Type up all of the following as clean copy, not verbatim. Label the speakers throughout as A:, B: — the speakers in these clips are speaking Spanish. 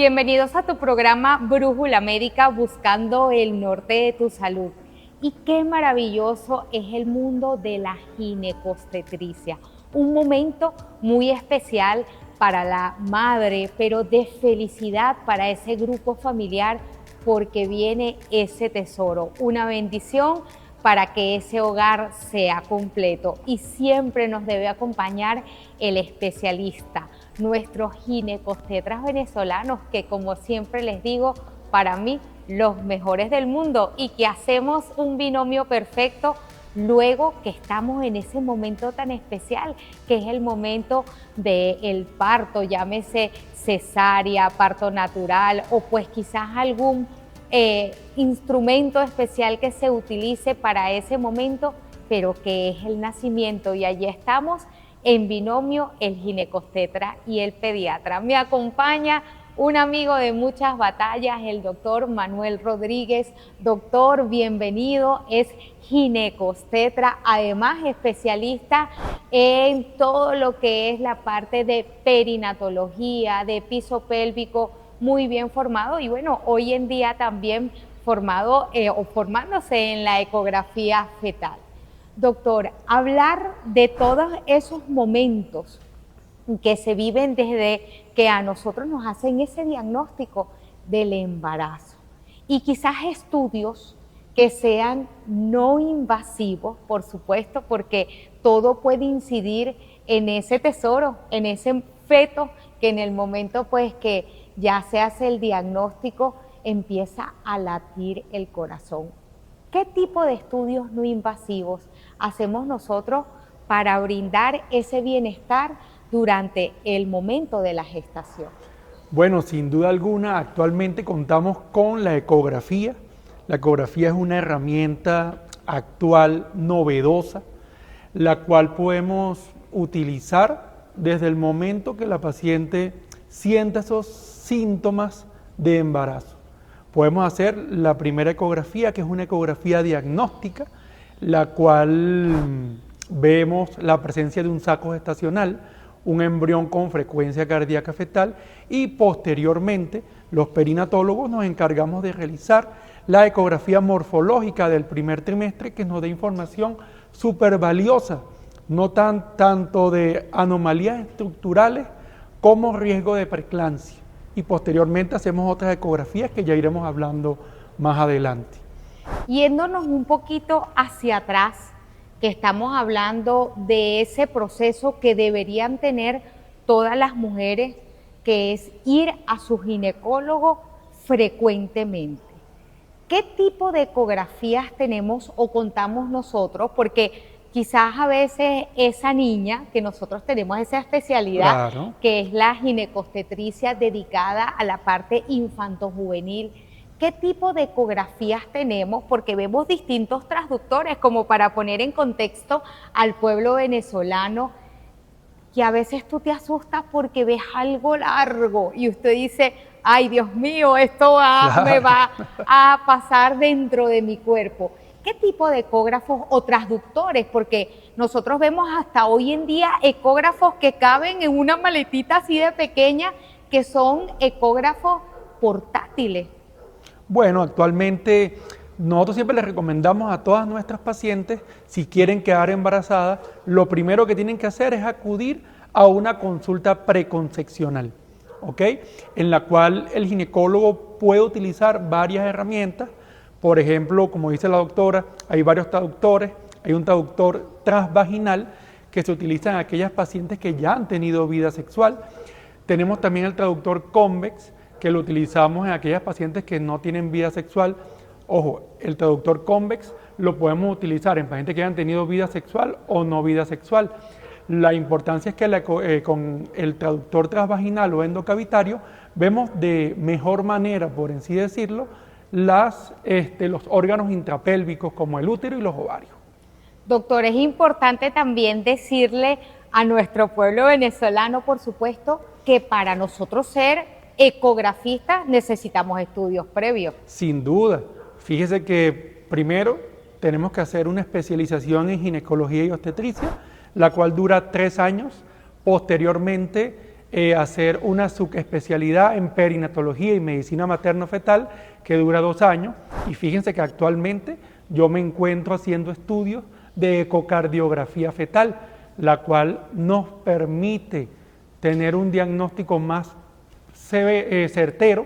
A: Bienvenidos a tu programa Brújula Médica, buscando el norte de tu salud. Y qué maravilloso es el mundo de la ginecobstetricia, un momento muy especial para la madre, pero de felicidad para ese grupo familiar, porque viene ese tesoro, una bendición para que ese hogar sea completo. Y siempre nos debe acompañar el especialista, nuestros ginecobstetras venezolanos, que como siempre les digo, para mí los mejores del mundo, y que hacemos un binomio perfecto luego que estamos en ese momento tan especial, que es el momento del parto, llámese cesárea, parto natural, o pues quizás algún instrumento especial que se utilice para ese momento, pero que es el nacimiento. Y allí estamos en binomio, el ginecobstetra y el pediatra. Me acompaña un amigo de muchas batallas, el doctor Manuel Rodríguez. Doctor, bienvenido, es ginecobstetra, además especialista en todo lo que es la parte de perinatología, de piso pélvico, muy bien formado, y bueno, hoy en día también formado o formándose en la ecografía fetal. Doctor, hablar de todos esos momentos que se viven desde que a nosotros nos hacen ese diagnóstico del embarazo, y quizás estudios que sean no invasivos, por supuesto, porque todo puede incidir en ese tesoro, en ese feto, que en el momento pues que ya se hace el diagnóstico empieza a latir el corazón. ¿Qué tipo de estudios no invasivos hacemos nosotros para brindar ese bienestar durante el momento de la gestación?
B: Bueno, sin duda alguna, actualmente contamos con la ecografía. La ecografía es una herramienta actual, novedosa, la cual podemos utilizar desde el momento que la paciente sienta esos síntomas de embarazo. Podemos hacer la primera ecografía, que es una ecografía diagnóstica, la cual vemos la presencia de un saco gestacional, un embrión con frecuencia cardíaca fetal, y posteriormente los perinatólogos nos encargamos de realizar la ecografía morfológica del primer trimestre, que nos da información súper valiosa, no tanto de anomalías estructurales como riesgo de preeclampsia. Y posteriormente hacemos otras ecografías que ya iremos hablando más adelante.
A: Yéndonos un poquito hacia atrás, que estamos hablando de ese proceso que deberían tener todas las mujeres, que es ir a su ginecólogo frecuentemente. ¿Qué tipo de ecografías tenemos o contamos nosotros? Porque quizás a veces esa niña, que nosotros tenemos esa especialidad, claro, que es la ginecobstetricia dedicada a la parte infantojuvenil, ¿qué tipo de ecografías tenemos? Porque vemos distintos transductores, como para poner en contexto al pueblo venezolano, que a veces tú te asustas porque ves algo largo y usted dice, ay Dios mío, esto claro, me va a pasar dentro de mi cuerpo. ¿Qué tipo de ecógrafos o transductores? Porque nosotros vemos hasta hoy en día ecógrafos que caben en una maletita así de pequeña, que son ecógrafos portátiles.
B: Bueno, actualmente nosotros siempre les recomendamos a todas nuestras pacientes, si quieren quedar embarazadas, lo primero que tienen que hacer es acudir a una consulta preconcepcional, ¿ok? En la cual el ginecólogo puede utilizar varias herramientas. Por ejemplo, como dice la doctora, hay varios traductores. Hay un traductor transvaginal que se utiliza en aquellas pacientes que ya han tenido vida sexual. Tenemos también el traductor convex, que lo utilizamos en aquellas pacientes que no tienen vida sexual. Ojo, el traductor convex lo podemos utilizar en pacientes que hayan tenido vida sexual o no vida sexual. La importancia es que con el traductor transvaginal o endocavitario vemos de mejor manera, por así decirlo, los órganos intrapélvicos como el útero y los ovarios.
A: Doctor, es importante también decirle a nuestro pueblo venezolano, por supuesto, que para nosotros ser ecografistas necesitamos estudios previos.
B: Sin duda. Fíjese que primero tenemos que hacer una especialización en ginecología y obstetricia, la cual dura 3 años. Posteriormente hacer una subespecialidad en perinatología y medicina materno-fetal que dura 2 años. Y fíjense que actualmente yo me encuentro haciendo estudios de ecocardiografía fetal, la cual nos permite tener un diagnóstico más certero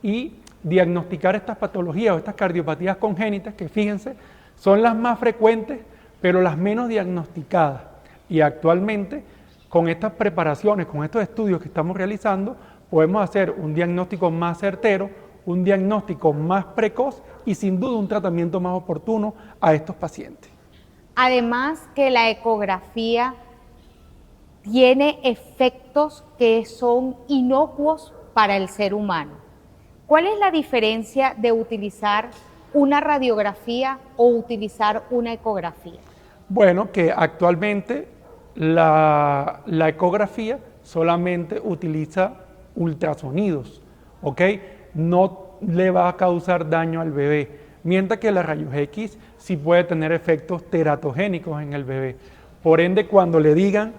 B: y diagnosticar estas patologías o estas cardiopatías congénitas que, fíjense, son las más frecuentes pero las menos diagnosticadas. Y actualmente con estas preparaciones, con estos estudios que estamos realizando, podemos hacer un diagnóstico más certero, un diagnóstico más precoz y sin duda un tratamiento más oportuno a estos pacientes.
A: Además que la ecografía tiene efectos que son inocuos para el ser humano. ¿Cuál es la diferencia de utilizar una radiografía o utilizar una ecografía?
B: Bueno, que actualmente la ecografía solamente utiliza ultrasonidos, ¿ok? No le va a causar daño al bebé, mientras que la rayos X sí puede tener efectos teratogénicos en el bebé. Por ende, cuando le digan,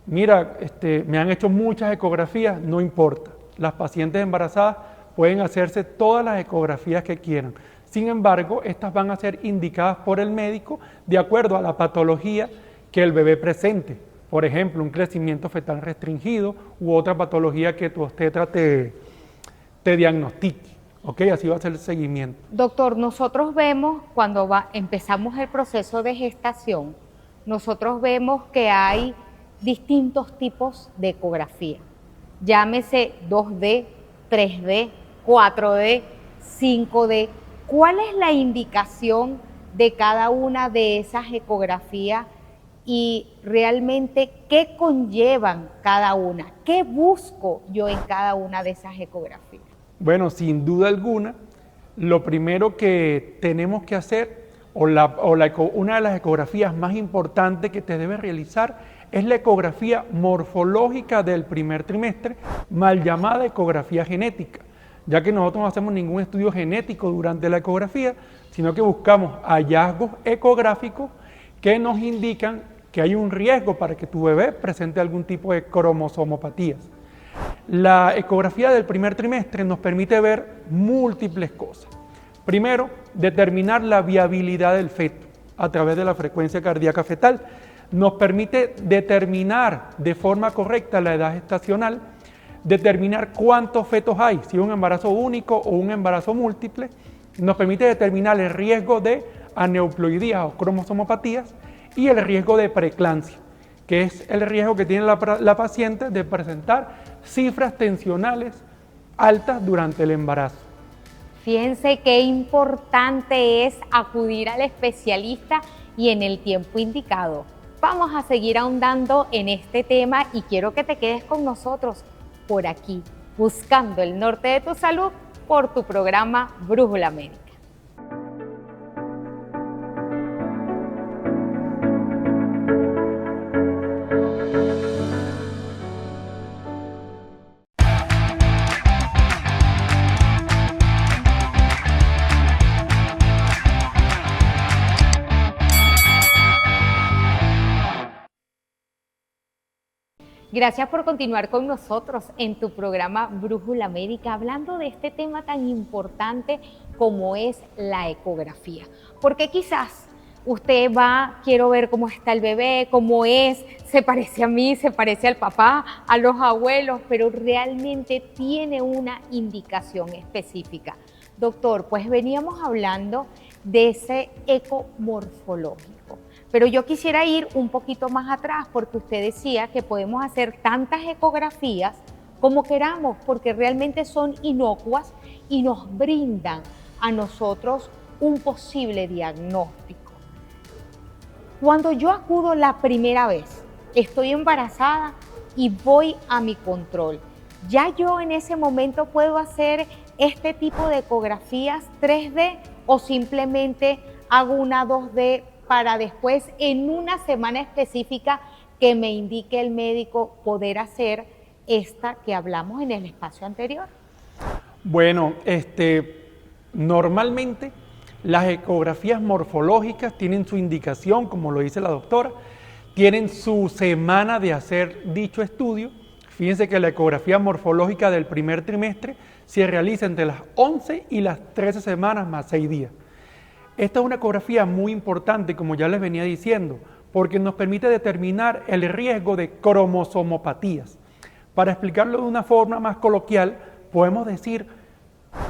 B: mira, me han hecho muchas ecografías, no importa. Las pacientes embarazadas pueden hacerse todas las ecografías que quieran. Sin embargo, estas van a ser indicadas por el médico de acuerdo a la patología que el bebé presente. Por ejemplo, un crecimiento fetal restringido u otra patología que tu obstetra te diagnostique. ¿Ok? Así va a ser el seguimiento.
A: Doctor, nosotros vemos cuando empezamos el proceso de gestación, nosotros vemos que hay distintos tipos de ecografía. Llámese 2D, 3D, 4D, 5D. ¿Cuál es la indicación de cada una de esas ecografías y realmente qué conllevan cada una? ¿Qué busco yo en cada una de esas ecografías?
B: Bueno, sin duda alguna, lo primero que tenemos que hacer, una de las ecografías más importantes que te debes realizar, es la ecografía morfológica del primer trimestre, mal llamada ecografía genética, ya que nosotros no hacemos ningún estudio genético durante la ecografía, sino que buscamos hallazgos ecográficos que nos indican que hay un riesgo para que tu bebé presente algún tipo de cromosomopatías. La ecografía del primer trimestre nos permite ver múltiples cosas. Primero, determinar la viabilidad del feto a través de la frecuencia cardíaca fetal. Nos permite determinar de forma correcta la edad gestacional, determinar cuántos fetos hay, si es un embarazo único o un embarazo múltiple. Nos permite determinar el riesgo de aneuploidías o cromosomopatías y el riesgo de preeclampsia, que es el riesgo que tiene la paciente de presentar cifras tensionales altas durante el embarazo.
A: Fíjense qué importante es acudir al especialista y en el tiempo indicado. Vamos a seguir ahondando en este tema y quiero que te quedes con nosotros por aquí, buscando el norte de tu salud por tu programa Brújula Médica. Gracias por continuar con nosotros en tu programa Brújula Médica, hablando de este tema tan importante como es la ecografía. Porque quizás usted quiero ver cómo está el bebé, cómo es, se parece a mí, se parece al papá, a los abuelos, pero realmente tiene una indicación específica. Doctor, pues veníamos hablando de ese eco morfológico. Pero yo quisiera ir un poquito más atrás porque usted decía que podemos hacer tantas ecografías como queramos porque realmente son inocuas y nos brindan a nosotros un posible diagnóstico. Cuando yo acudo la primera vez, estoy embarazada y voy a mi control, ¿ya yo en ese momento puedo hacer este tipo de ecografías 3D o simplemente hago una 2D para después en una semana específica que me indique el médico poder hacer esta que hablamos en el espacio anterior?
B: Bueno, normalmente las ecografías morfológicas tienen su indicación, como lo dice la doctora, tienen su semana de hacer dicho estudio. Fíjense que la ecografía morfológica del primer trimestre se realiza entre las 11 y las 13 semanas más 6 días. Esta es una ecografía muy importante, como ya les venía diciendo, porque nos permite determinar el riesgo de cromosomopatías. Para explicarlo de una forma más coloquial, podemos decir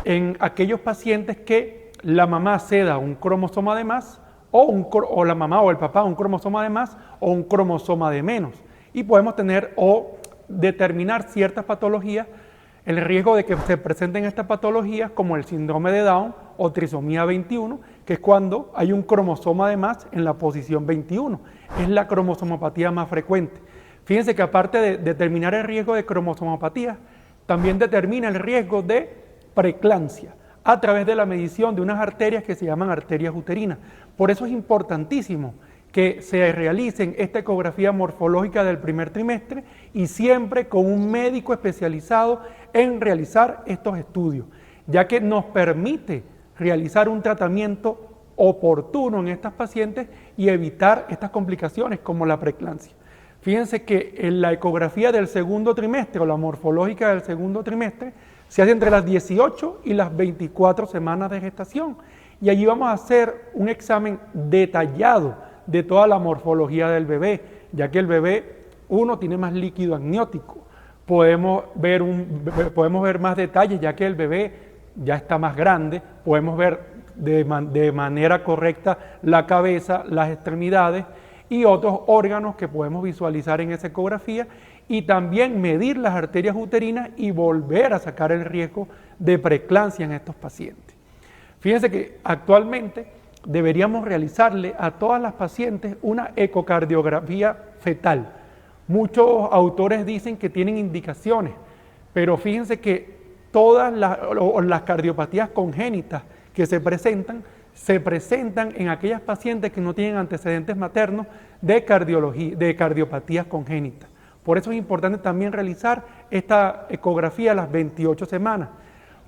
B: en aquellos pacientes que la mamá ceda un cromosoma de más, o la mamá o el papá un cromosoma de más o un cromosoma de menos. Y podemos tener o determinar ciertas patologías, el riesgo de que se presenten estas patologías como el síndrome de Down o trisomía 21, que es cuando hay un cromosoma de más en la posición 21. Es la cromosomopatía más frecuente. Fíjense que aparte de determinar el riesgo de cromosomopatía, también determina el riesgo de preeclampsia a través de la medición de unas arterias que se llaman arterias uterinas. Por eso es importantísimo que se realicen esta ecografía morfológica del primer trimestre y siempre con un médico especializado en realizar estos estudios, ya que nos permite realizar un tratamiento oportuno en estas pacientes y evitar estas complicaciones como la preeclampsia. Fíjense que en la ecografía del segundo trimestre o la morfológica del segundo trimestre se hace entre las 18 y las 24 semanas de gestación y allí vamos a hacer un examen detallado de toda la morfología del bebé, ya que el bebé, uno, tiene más líquido amniótico, podemos ver más detalles, ya que el bebé ya está más grande, podemos ver de manera correcta la cabeza, las extremidades y otros órganos que podemos visualizar en esa ecografía y también medir las arterias uterinas y volver a sacar el riesgo de preeclampsia en estos pacientes. Fíjense que actualmente deberíamos realizarle a todas las pacientes una ecocardiografía fetal. Muchos autores dicen que tienen indicaciones, pero fíjense que todas las cardiopatías congénitas que se presentan en aquellas pacientes que no tienen antecedentes maternos de cardiopatías congénitas. Por eso es importante también realizar esta ecografía a las 28 semanas.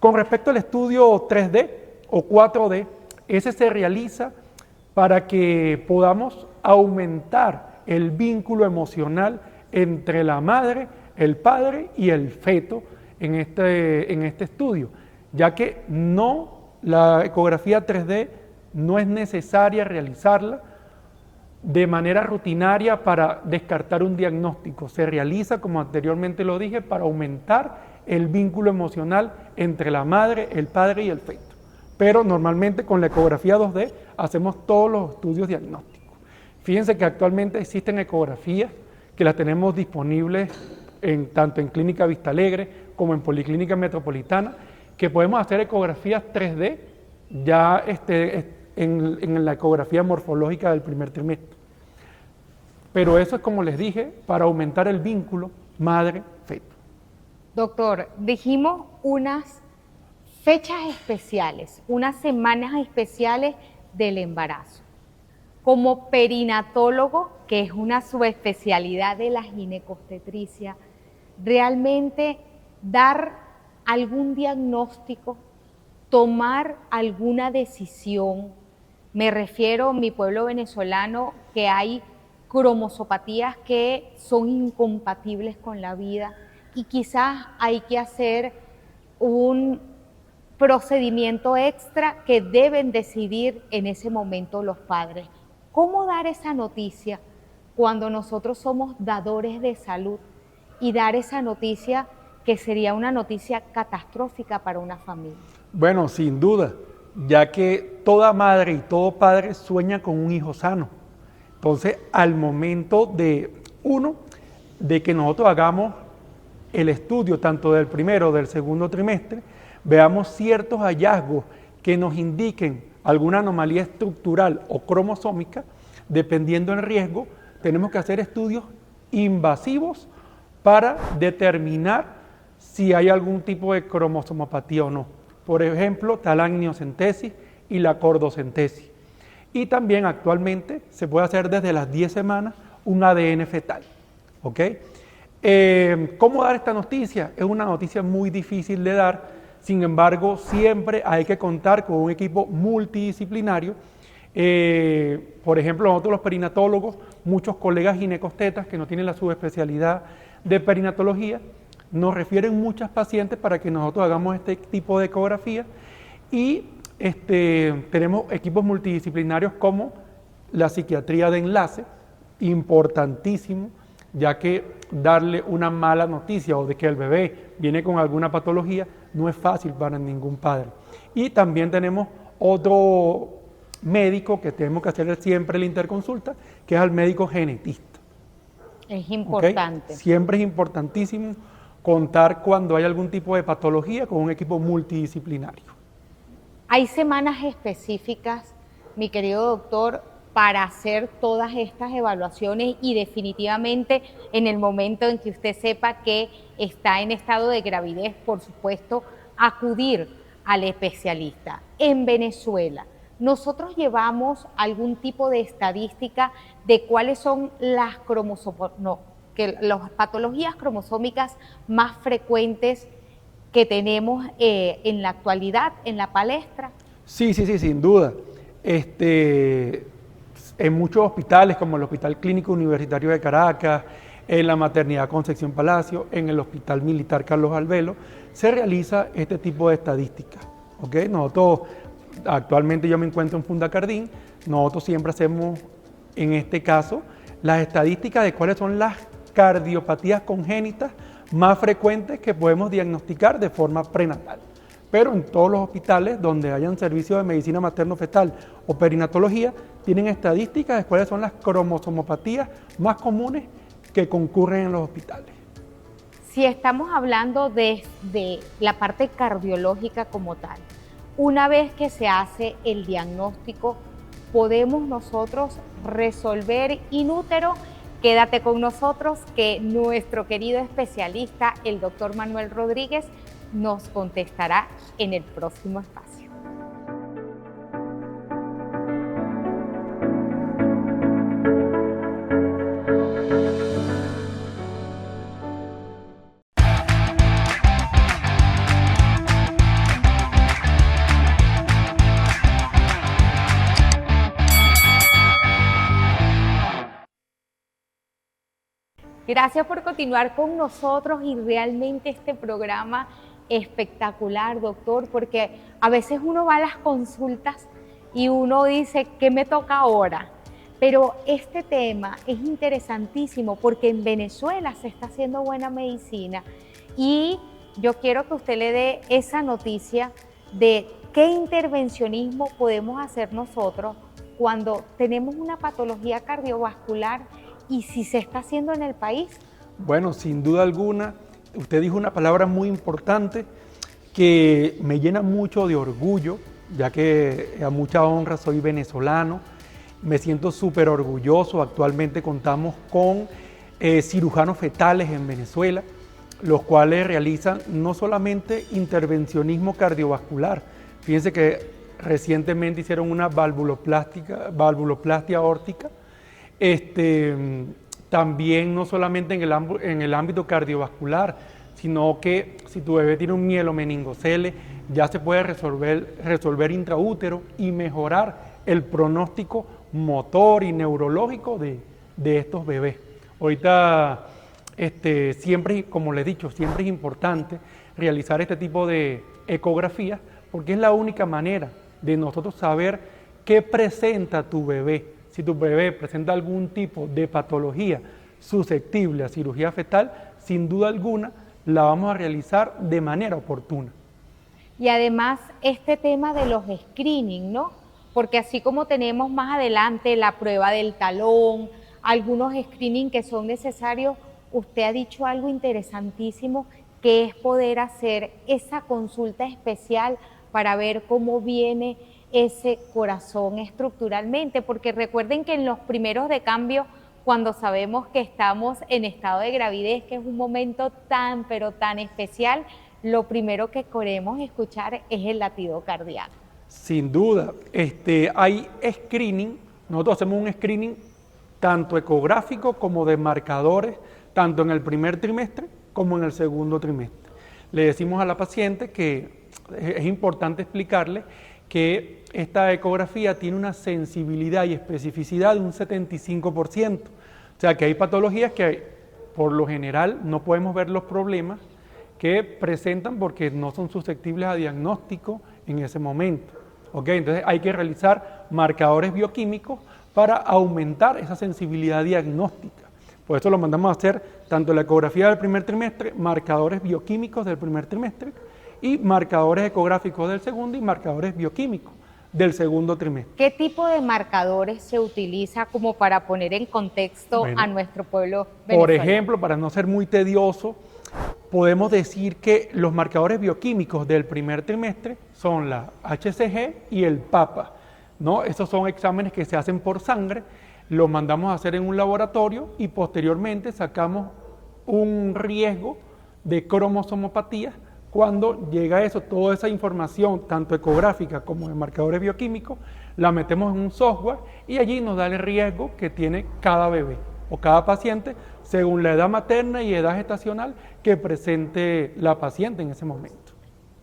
B: Con respecto al estudio 3D o 4D, ese se realiza para que podamos aumentar el vínculo emocional entre la madre, el padre y el feto en este estudio, ya que la ecografía 3D no es necesaria realizarla de manera rutinaria para descartar un diagnóstico. Se realiza, como anteriormente lo dije, para aumentar el vínculo emocional entre la madre, el padre y el feto. Pero normalmente con la ecografía 2D hacemos todos los estudios diagnósticos. Fíjense que actualmente existen ecografías que las tenemos disponibles tanto en Clínica Vista Alegre como en Policlínica Metropolitana, que podemos hacer ecografías 3D ya en la ecografía morfológica del primer trimestre. Pero eso es, como les dije, para aumentar el vínculo madre-feto.
A: Doctor, dijimos unas fechas especiales, unas semanas especiales del embarazo. Como perinatólogo, que es una subespecialidad de la ginecobstetricia, realmente dar algún diagnóstico, tomar alguna decisión, me refiero a mi pueblo venezolano, que hay cromosopatías que son incompatibles con la vida y quizás hay que hacer un procedimiento extra que deben decidir en ese momento los padres. ¿Cómo dar esa noticia cuando nosotros somos dadores de salud y dar esa noticia que sería una noticia catastrófica para una familia?
B: Bueno, sin duda, ya que toda madre y todo padre sueña con un hijo sano. Entonces, al momento de que nosotros hagamos el estudio tanto del primero o del segundo trimestre, veamos ciertos hallazgos que nos indiquen alguna anomalía estructural o cromosómica, dependiendo del riesgo, tenemos que hacer estudios invasivos para determinar si hay algún tipo de cromosomopatía o no. Por ejemplo, la amniocentesis y la cordocentesis. Y también actualmente se puede hacer desde las 10 semanas un ADN fetal. ¿Ok? ¿Cómo dar esta noticia? Es una noticia muy difícil de dar, sin embargo, siempre hay que contar con un equipo multidisciplinario. Por ejemplo, nosotros los perinatólogos, muchos colegas ginecobstetras que no tienen la subespecialidad de perinatología, nos refieren muchas pacientes para que nosotros hagamos este tipo de ecografía y tenemos equipos multidisciplinarios como la psiquiatría de enlace, importantísimo, ya que darle una mala noticia o de que el bebé viene con alguna patología no es fácil para ningún padre. Y también tenemos otro médico que tenemos que hacer siempre la interconsulta, que es al médico genetista.
A: Es importante.
B: ¿Okay? Siempre es importantísimo contar cuando hay algún tipo de patología con un equipo multidisciplinario.
A: Hay semanas específicas, mi querido doctor, para hacer todas estas evaluaciones y definitivamente en el momento en que usted sepa que está en estado de gravidez, por supuesto, acudir al especialista. En Venezuela, nosotros llevamos algún tipo de estadística de cuáles son las patologías cromosómicas más frecuentes que tenemos en la actualidad, en la palestra.
B: Sí, sin duda. En muchos hospitales, como el Hospital Clínico Universitario de Caracas, en la Maternidad Concepción Palacio, en el Hospital Militar Carlos Albelo, se realiza este tipo de estadísticas. ¿Okay? Nosotros, actualmente yo me encuentro en Fundacardín, nosotros siempre hacemos, en este caso, las estadísticas de cuáles son las cardiopatías congénitas más frecuentes que podemos diagnosticar de forma prenatal. Pero en todos los hospitales donde hayan servicios de medicina materno-fetal o perinatología, tienen estadísticas de cuáles son las cromosomopatías más comunes que concurren en los hospitales.
A: Si estamos hablando de la parte cardiológica como tal, una vez que se hace el diagnóstico, podemos nosotros resolver in útero. Quédate con nosotros que nuestro querido especialista, el doctor Manuel Rodríguez, nos contestará en el próximo espacio. Gracias por continuar con nosotros y realmente este programa espectacular, doctor, porque a veces uno va a las consultas y uno dice, ¿qué me toca ahora? Pero este tema es interesantísimo porque en Venezuela se está haciendo buena medicina y yo quiero que usted le dé esa noticia de qué intervencionismo podemos hacer nosotros cuando tenemos una patología cardiovascular y si se está haciendo en el país.
B: Bueno, sin duda alguna, usted dijo una palabra muy importante que me llena mucho de orgullo, ya que a mucha honra soy venezolano, me siento súper orgulloso. Actualmente contamos con cirujanos fetales en Venezuela, los cuales realizan no solamente intervencionismo cardiovascular, fíjense que recientemente hicieron una valvuloplastia aórtica, también no solamente en el ámbito cardiovascular, sino que si tu bebé tiene un mielomeningocele, ya se puede resolver intraútero y mejorar el pronóstico motor y neurológico de estos bebés. Ahorita, siempre, como les he dicho, siempre es importante realizar este tipo de ecografías porque es la única manera de nosotros saber qué presenta tu bebé. Si tu bebé presenta algún tipo de patología susceptible a cirugía fetal, sin duda alguna la vamos a realizar de manera oportuna.
A: Y además este tema de los screening, ¿no? Porque así como tenemos más adelante la prueba del talón, algunos screening que son necesarios, usted ha dicho algo interesantísimo, que es poder hacer esa consulta especial para ver cómo viene ese corazón estructuralmente, porque recuerden que en los primeros de cambio, cuando sabemos que estamos en estado de gravidez, que es un momento tan, pero tan especial, lo primero que queremos escuchar es el latido cardíaco.
B: Sin duda, hay screening, nosotros hacemos un screening tanto ecográfico como de marcadores, tanto en el primer trimestre como en el segundo trimestre. Le decimos a la paciente que es importante explicarle que esta ecografía tiene una sensibilidad y especificidad de un 75%. O sea que hay patologías que por lo general no podemos ver los problemas que presentan porque no son susceptibles a diagnóstico en ese momento. ¿Ok? Entonces hay que realizar marcadores bioquímicos para aumentar esa sensibilidad diagnóstica. Por eso lo mandamos a hacer tanto la ecografía del primer trimestre, marcadores bioquímicos del primer trimestre y marcadores ecográficos del segundo y marcadores bioquímicos del segundo trimestre.
A: ¿Qué tipo de marcadores se utiliza como para poner en contexto a nuestro pueblo venezolano?
B: Por ejemplo, para no ser muy tedioso, podemos decir que los marcadores bioquímicos del primer trimestre son la HCG y el PAPA, ¿no? Esos son exámenes que se hacen por sangre, los mandamos a hacer en un laboratorio y posteriormente sacamos un riesgo de cromosomopatías. Cuando llega eso, toda esa información, tanto ecográfica como de marcadores bioquímicos, la metemos en un software y allí nos da el riesgo que tiene cada bebé o cada paciente según la edad materna y edad gestacional que presente la paciente en ese momento.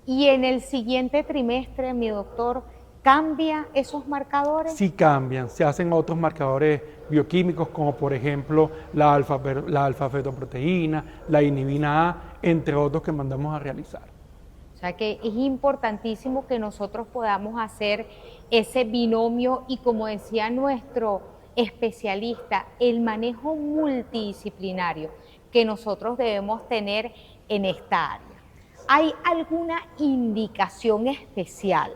A: Y en el siguiente trimestre, mi doctor, ¿cambia esos marcadores?
B: Sí cambian, se hacen otros marcadores bioquímicos como por ejemplo la alfa-fetoproteína, la inhibina A, entre otros que mandamos a realizar.
A: O sea que es importantísimo que nosotros podamos hacer ese binomio y, como decía nuestro especialista, el manejo multidisciplinario que nosotros debemos tener en esta área. ¿Hay alguna indicación especial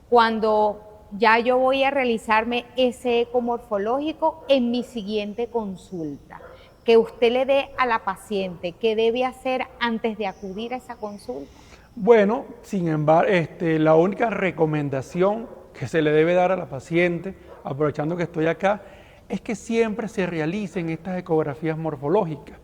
A: cuando ya yo voy a realizarme ese eco morfológico en mi siguiente consulta, que usted le dé a la paciente qué debe hacer antes de acudir a esa consulta?
B: Bueno, sin embargo, la única recomendación que se le debe dar a la paciente, aprovechando que estoy acá, es que siempre se realicen estas ecografías morfológicas.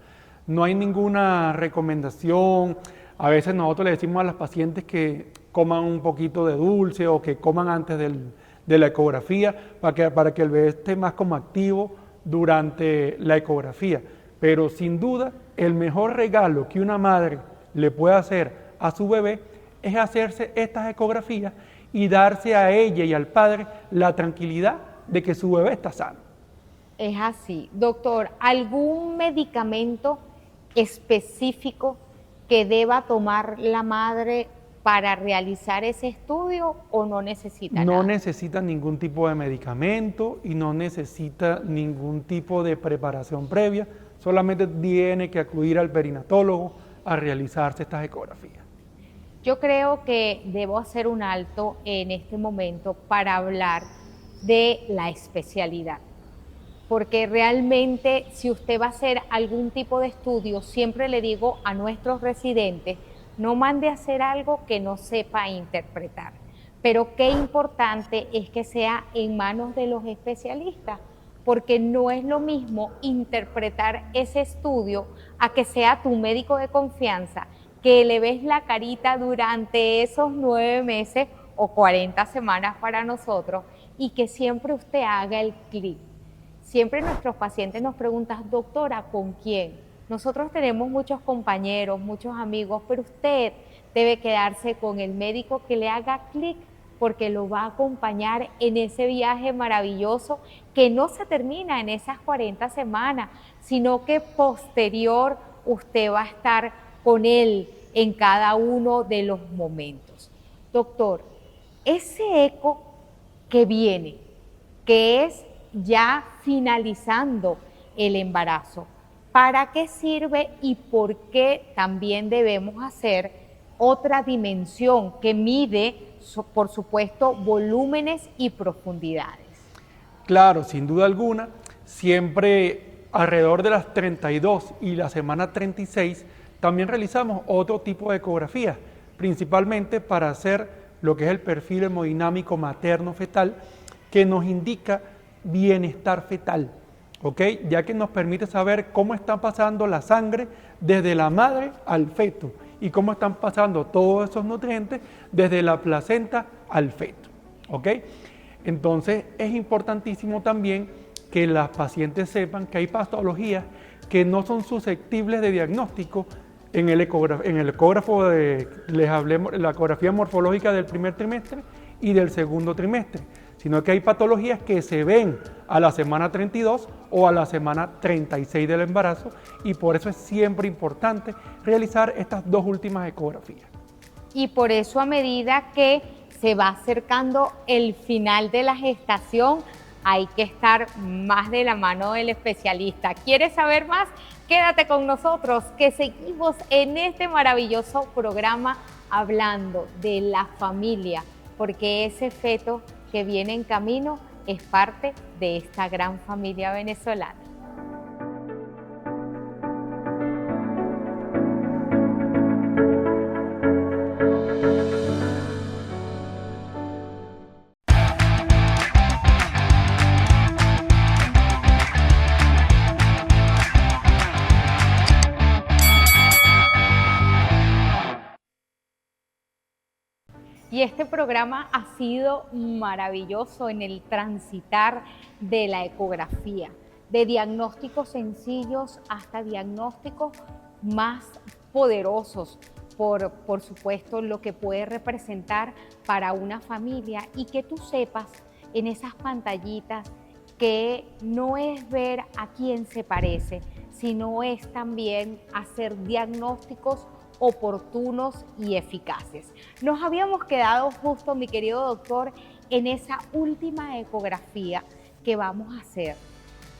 B: No hay ninguna recomendación. A veces nosotros le decimos a las pacientes que coman un poquito de dulce o que coman antes de la ecografía para que el bebé esté más como activo durante la ecografía. Pero sin duda, el mejor regalo que una madre le puede hacer a su bebé es hacerse estas ecografías y darse a ella y al padre la tranquilidad de que su bebé está sano.
A: Es así. Doctor, ¿algún medicamento específico que deba tomar la madre para realizar ese estudio o no necesita nada?
B: No necesita ningún tipo de medicamento y no necesita ningún tipo de preparación previa, solamente tiene que acudir al perinatólogo a realizarse estas ecografías.
A: Yo creo que debo hacer un alto en este momento para hablar de la especialidad, porque realmente si usted va a hacer algún tipo de estudio, siempre le digo a nuestros residentes, no mande a hacer algo que no sepa interpretar, pero qué importante es que sea en manos de los especialistas, porque no es lo mismo interpretar ese estudio a que sea tu médico de confianza, que le ves la carita durante esos 9 meses o 40 semanas para nosotros y que siempre usted haga el clic. Siempre nuestros pacientes nos preguntan, doctora, ¿con quién? Nosotros tenemos muchos compañeros, muchos amigos, pero usted debe quedarse con el médico que le haga clic porque lo va a acompañar en ese viaje maravilloso que no se termina en esas 40 semanas, sino que posterior usted va a estar con él en cada uno de los momentos. Doctor, ese eco que viene, que es ya finalizando el embarazo, ¿para qué sirve y por qué también debemos hacer otra dimensión que mide, por supuesto, volúmenes y profundidades?
B: Claro, sin duda alguna, siempre alrededor de las 32 y la semana 36 también realizamos otro tipo de ecografías, principalmente para hacer lo que es el perfil hemodinámico materno-fetal, que nos indica bienestar fetal, ¿ok? Ya que nos permite saber cómo está pasando la sangre desde la madre al feto y cómo están pasando todos esos nutrientes desde la placenta al feto, ¿ok? Entonces es importantísimo también que las pacientes sepan que hay patologías que no son susceptibles de diagnóstico en el ecógrafo les hablé la ecografía morfológica del primer trimestre y del segundo trimestre. sino que hay patologías que se ven a la semana 32 o a la semana 36 del embarazo, y por eso es siempre importante realizar estas dos últimas ecografías.
A: Y por eso, a medida que se va acercando el final de la gestación, hay que estar más de la mano del especialista. ¿Quieres saber más? Quédate con nosotros, que seguimos en este maravilloso programa hablando de la familia, porque ese feto que viene en camino es parte de esta gran familia venezolana. Y este programa ha sido maravilloso en el transitar de la ecografía, de diagnósticos sencillos hasta diagnósticos más poderosos, por supuesto, lo que puede representar para una familia, y que tú sepas en esas pantallitas que no es ver a quién se parece, sino es también hacer diagnósticos oportunos y eficaces. Nos habíamos quedado justo, mi querido doctor, en esa última ecografía que vamos a hacer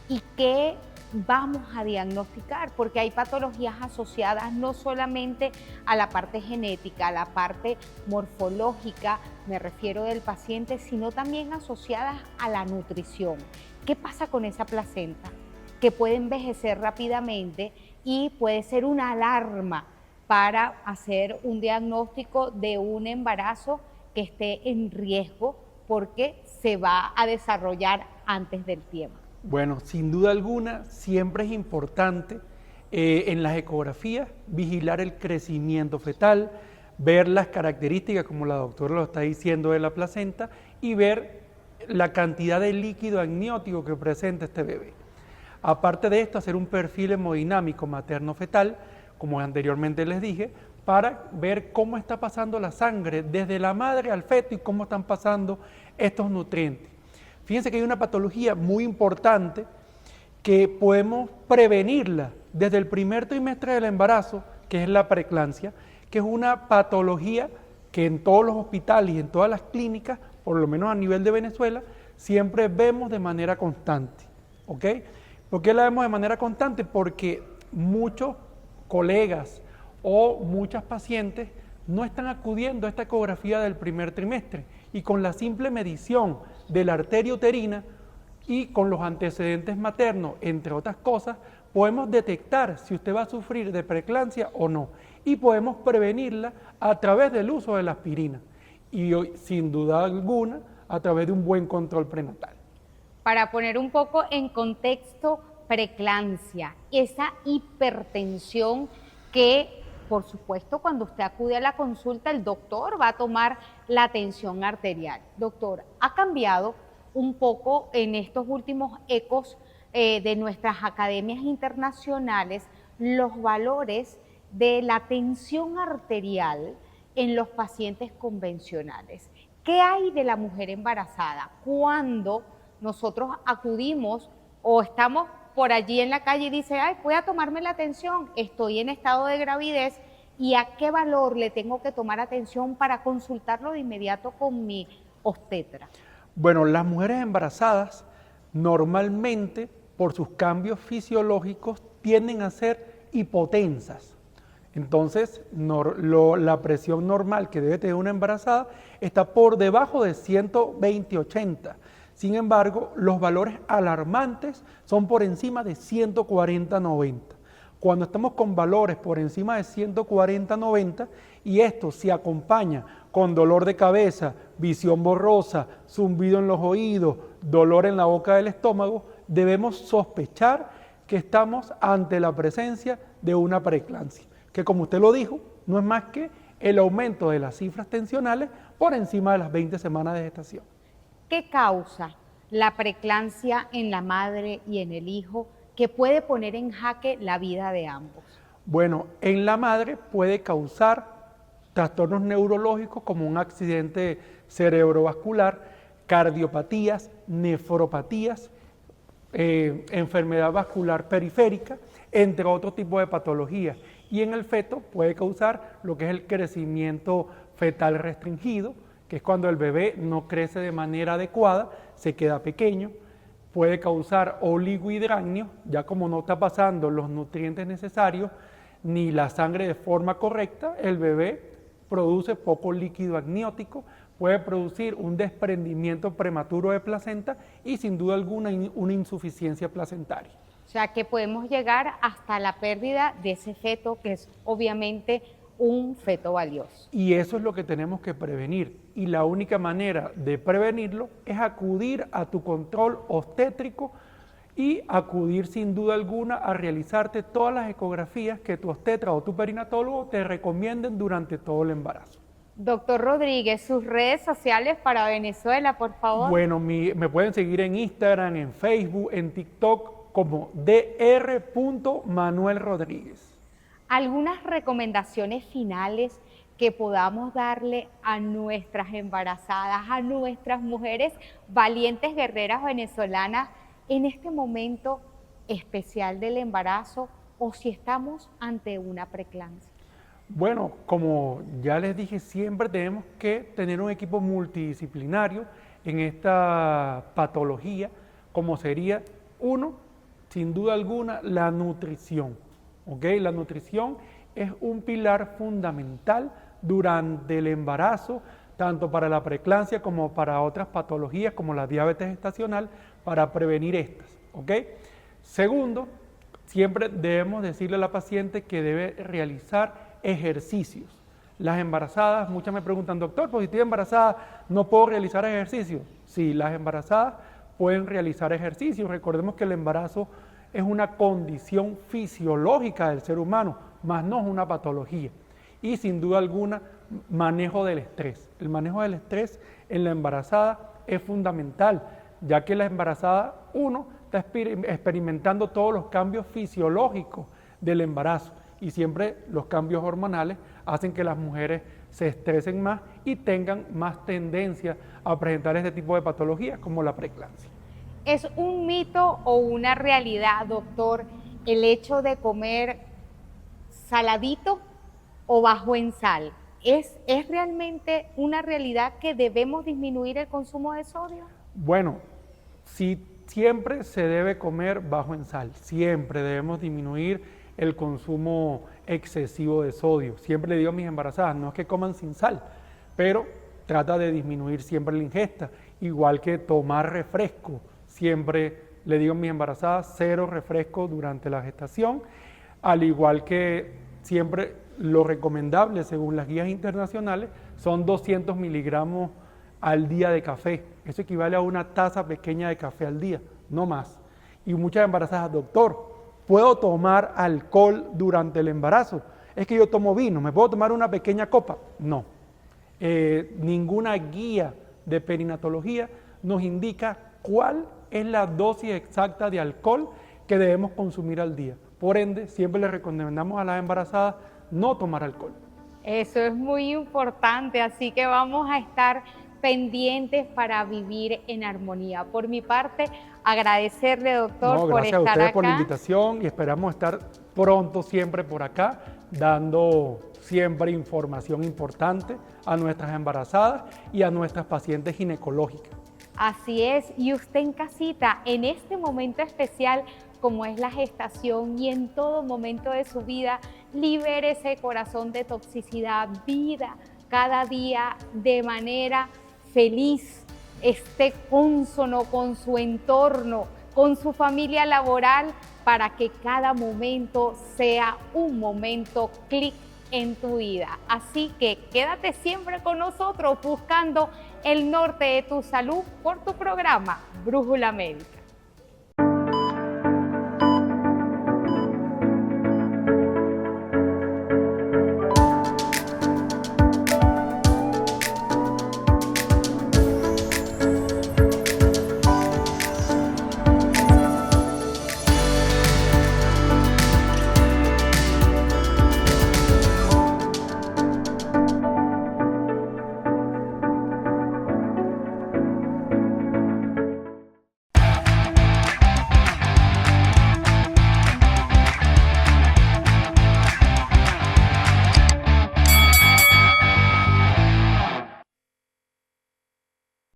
A: y que vamos a diagnosticar, porque hay patologías asociadas no solamente a la parte genética, a la parte morfológica, me refiero del paciente, sino también asociadas a la nutrición. ¿Qué pasa con esa placenta? Que puede envejecer rápidamente y puede ser una alarma para hacer un diagnóstico de un embarazo que esté en riesgo porque se va a desarrollar antes del tiempo.
B: Bueno, sin duda alguna, siempre es importante en las ecografías vigilar el crecimiento fetal, ver las características, como la doctora lo está diciendo, de la placenta, y ver la cantidad de líquido amniótico que presenta este bebé. Aparte de esto, hacer un perfil hemodinámico materno-fetal, como anteriormente les dije, para ver cómo está pasando la sangre desde la madre al feto y cómo están pasando estos nutrientes. Fíjense que hay una patología muy importante que podemos prevenirla desde el primer trimestre del embarazo, que es la preeclampsia, que es una patología que en todos los hospitales y en todas las clínicas, por lo menos a nivel de Venezuela, siempre vemos de manera constante. ¿Ok? ¿Por qué la vemos de manera constante? Porque muchos colegas o muchas pacientes no están acudiendo a esta ecografía del primer trimestre, y con la simple medición de la arteria uterina y con los antecedentes maternos, entre otras cosas, podemos detectar si usted va a sufrir de preeclampsia o no, y podemos prevenirla a través del uso de la aspirina y, sin duda alguna, a través de un buen control prenatal.
A: Para poner un poco en contexto, preeclampsia, esa hipertensión que, por supuesto, cuando usted acude a la consulta, el doctor va a tomar la tensión arterial. Doctor, ¿ha cambiado un poco en estos últimos ecos de nuestras academias internacionales los valores de la tensión arterial en los pacientes convencionales? ¿Qué hay de la mujer embarazada cuando nosotros acudimos o estamos por allí en la calle y dice, ay, voy a tomarme la tensión, estoy en estado de gravidez, y a qué valor le tengo que tomar atención para consultarlo de inmediato con mi obstetra?
B: Bueno, las mujeres embarazadas normalmente, por sus cambios fisiológicos, tienden a ser hipotensas. Entonces, la presión normal que debe tener una embarazada está por debajo de 120/80. Sin embargo, los valores alarmantes son por encima de 140/90. Cuando estamos con valores por encima de 140/90 y esto se acompaña con dolor de cabeza, visión borrosa, zumbido en los oídos, dolor en la boca del estómago, debemos sospechar que estamos ante la presencia de una preeclampsia, que, como usted lo dijo, no es más que el aumento de las cifras tensionales por encima de las 20 semanas de gestación.
A: ¿Qué causa la preeclampsia en la madre y en el hijo que puede poner en jaque la vida de ambos?
B: Bueno, en la madre puede causar trastornos neurológicos como un accidente cerebrovascular cardiopatías, nefropatías, enfermedad vascular periférica, entre otros tipos de patologías. Y en el feto puede causar lo que es el crecimiento fetal restringido, que es cuando el bebé no crece de manera adecuada, se queda pequeño. Puede causar oligohidramnios, ya como no está pasando los nutrientes necesarios ni la sangre de forma correcta, el bebé produce poco líquido amniótico, puede producir un desprendimiento prematuro de placenta y sin duda alguna una insuficiencia placentaria.
A: O sea que podemos llegar hasta la pérdida de ese feto, que es obviamente un feto valioso.
B: Y eso es lo que tenemos que prevenir. Y la única manera de prevenirlo es acudir a tu control obstétrico y acudir sin duda alguna a realizarte todas las ecografías que tu obstetra o tu perinatólogo te recomienden durante todo el embarazo.
A: Doctor Rodríguez, sus redes sociales para Venezuela, por favor.
B: Bueno, me pueden seguir en Instagram, en Facebook, en TikTok como dr.manuelrodríguez.
A: ¿Algunas recomendaciones finales que podamos darle a nuestras embarazadas, a nuestras mujeres valientes guerreras venezolanas en este momento especial del embarazo o si estamos ante una preeclampsia?
B: Bueno, como ya les dije, siempre tenemos que tener un equipo multidisciplinario en esta patología, como sería, uno, sin duda alguna, la nutrición. ¿Ok? La nutrición es un pilar fundamental durante el embarazo, tanto para la preeclampsia como para otras patologías como la diabetes gestacional, para prevenir estas. ¿Ok? Segundo, siempre debemos decirle a la paciente que debe realizar ejercicios. Las embarazadas, muchas me preguntan, doctor, pues si estoy embarazada, ¿no puedo realizar ejercicios? Sí, las embarazadas pueden realizar ejercicios. Recordemos que el embarazo es una condición fisiológica del ser humano, más no es una patología. Y sin duda alguna, manejo del estrés. El manejo del estrés en la embarazada es fundamental, ya que la embarazada, uno, está experimentando todos los cambios fisiológicos del embarazo y siempre los cambios hormonales hacen que las mujeres se estresen más y tengan más tendencia a presentar este tipo de patologías como la preeclampsia.
A: ¿Es un mito o una realidad, doctor, el hecho de comer saladito o bajo en sal? ¿Es realmente una realidad que debemos disminuir el consumo de sodio?
B: Bueno, sí, siempre se debe comer bajo en sal, siempre debemos disminuir el consumo excesivo de sodio. Siempre le digo a mis embarazadas, no es que coman sin sal, pero trata de disminuir siempre la ingesta, igual que tomar refresco. Siempre le digo a mis embarazadas, 0 refresco durante la gestación, al igual que siempre lo recomendable según las guías internacionales son 200 miligramos al día de café. Eso equivale a una taza pequeña de café al día, no más. Y muchas embarazadas, doctor, ¿puedo tomar alcohol durante el embarazo? Es que yo tomo vino, ¿me puedo tomar una pequeña copa? No. Ninguna guía de perinatología nos indica cuál es la dosis exacta de alcohol que debemos consumir al día. Por ende, siempre le recomendamos a las embarazadas no tomar alcohol.
A: Eso es muy importante, así que vamos a estar pendientes para vivir en armonía. Por mi parte, agradecerle, doctor, por estar acá.
B: Gracias a ustedes por la invitación y esperamos estar pronto siempre por acá, dando siempre información importante a nuestras embarazadas y a nuestras pacientes ginecológicas.
A: Así es, y usted en casita, en este momento especial, como es la gestación y en todo momento de su vida, libere ese corazón de toxicidad, vida cada día de manera feliz, esté cónsono con su entorno, con su familia laboral, para que cada momento sea un momento clic en tu vida. Así que quédate siempre con nosotros buscando el norte de tu salud por tu programa Brújula Médica.